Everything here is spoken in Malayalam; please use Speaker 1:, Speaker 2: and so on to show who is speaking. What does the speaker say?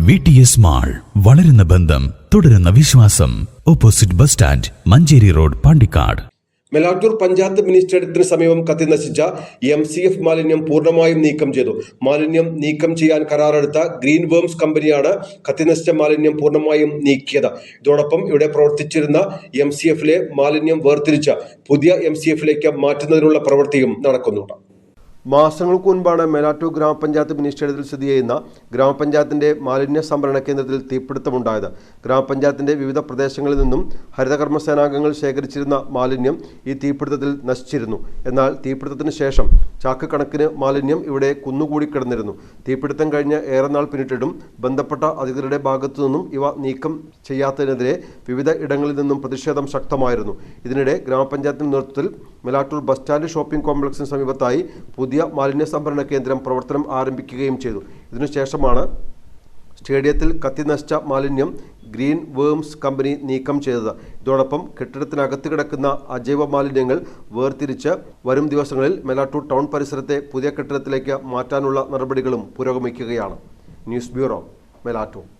Speaker 1: VTS മാൾ, വളരുന്ന ബന്ധം, തുടരുന്ന വിശ്വാസം. Opposite bus stand, Manjeri road, Pandikkad.
Speaker 2: Melattur panchayat mini സ്റ്റേഡിയത്തിന് സമീപം കത്തിനശിച്ച MCF മാലിന്യം പൂർണ്ണമായും നീക്കം ചെയ്തു. മാലിന്യം നീക്കം ചെയ്യാൻ കരാറെടുത്ത ഗ്രീൻ വേംസ് കമ്പനിയാണ് കത്തിനശിച്ച മാലിന്യം പൂർണ്ണമായും നീക്കിയത്. ഇതോടൊപ്പം ഇവിടെ പ്രവർത്തിച്ചിരുന്ന MCFലെ മാലിന്യം വേർതിരിച്ച് പുതിയ MCFലേക്ക് മാറ്റുന്നതിനുള്ള പ്രവൃത്തിയും നടക്കുന്നുണ്ട്. മാസങ്ങൾക്ക് മുൻപാണ് മേലാറ്റൂർ ഗ്രാമപഞ്ചായത്ത് മിനി സ്റ്റേഡിയത്തിൽ സ്ഥിതി ചെയ്യുന്ന ഗ്രാമപഞ്ചായത്തിന്റെ മാലിന്യ സംഭരണ കേന്ദ്രത്തിൽ തീപിടുത്തമുണ്ടായത്. ഗ്രാമപഞ്ചായത്തിന്റെ വിവിധ പ്രദേശങ്ങളിൽ നിന്നും ഹരിതകർമ്മ സേനാംഗങ്ങൾ ശേഖരിച്ചിരുന്ന മാലിന്യം ഈ തീപിടുത്തത്തിൽ നശിച്ചിരുന്നു. എന്നാൽ തീപിടുത്തത്തിന് ശേഷം ചാക്ക് കണക്കിന് മാലിന്യം ഇവിടെ കുന്നുകൂടി കിടന്നിരുന്നു. തീപിടുത്തം കഴിഞ്ഞ് ഏറെ നാൾ പിന്നിട്ടിട്ടും ബന്ധപ്പെട്ട അധികൃതരുടെ ഭാഗത്തു നിന്നും ഇവ നീക്കം ചെയ്യാത്തതിനെതിരെ വിവിധ ഇടങ്ങളിൽ നിന്നും പ്രതിഷേധം ശക്തമായിരുന്നു. ഇതിനിടെ ഗ്രാമപഞ്ചായത്തിന്റെ നേതൃത്വത്തിൽ മേലാറ്റൂർ ബസ് സ്റ്റാൻഡ് ഷോപ്പിംഗ് കോംപ്ലക്സിന് സമീപത്തായി പുതിയ മാലിന്യ സംഭരണ കേന്ദ്രം പ്രവർത്തനം ആരംഭിക്കുകയും ചെയ്തു. ഇതിനുശേഷമാണ് സ്റ്റേഡിയത്തിൽ കത്തിനശിച്ച മാലിന്യം ഗ്രീൻ വേംസ് കമ്പനി നീക്കം ചെയ്തത്. ഇതോടൊപ്പം കെട്ടിടത്തിനകത്ത് കിടക്കുന്ന അജൈവ മാലിന്യങ്ങൾ വേർതിരിച്ച് വരും ദിവസങ്ങളിൽ മേലാറ്റൂർ ടൗൺ പരിസരത്തെ പുതിയ കെട്ടിടത്തിലേക്ക് മാറ്റാനുള്ള നടപടികളും പുരോഗമിക്കുകയാണ്. News bureau, Melattur.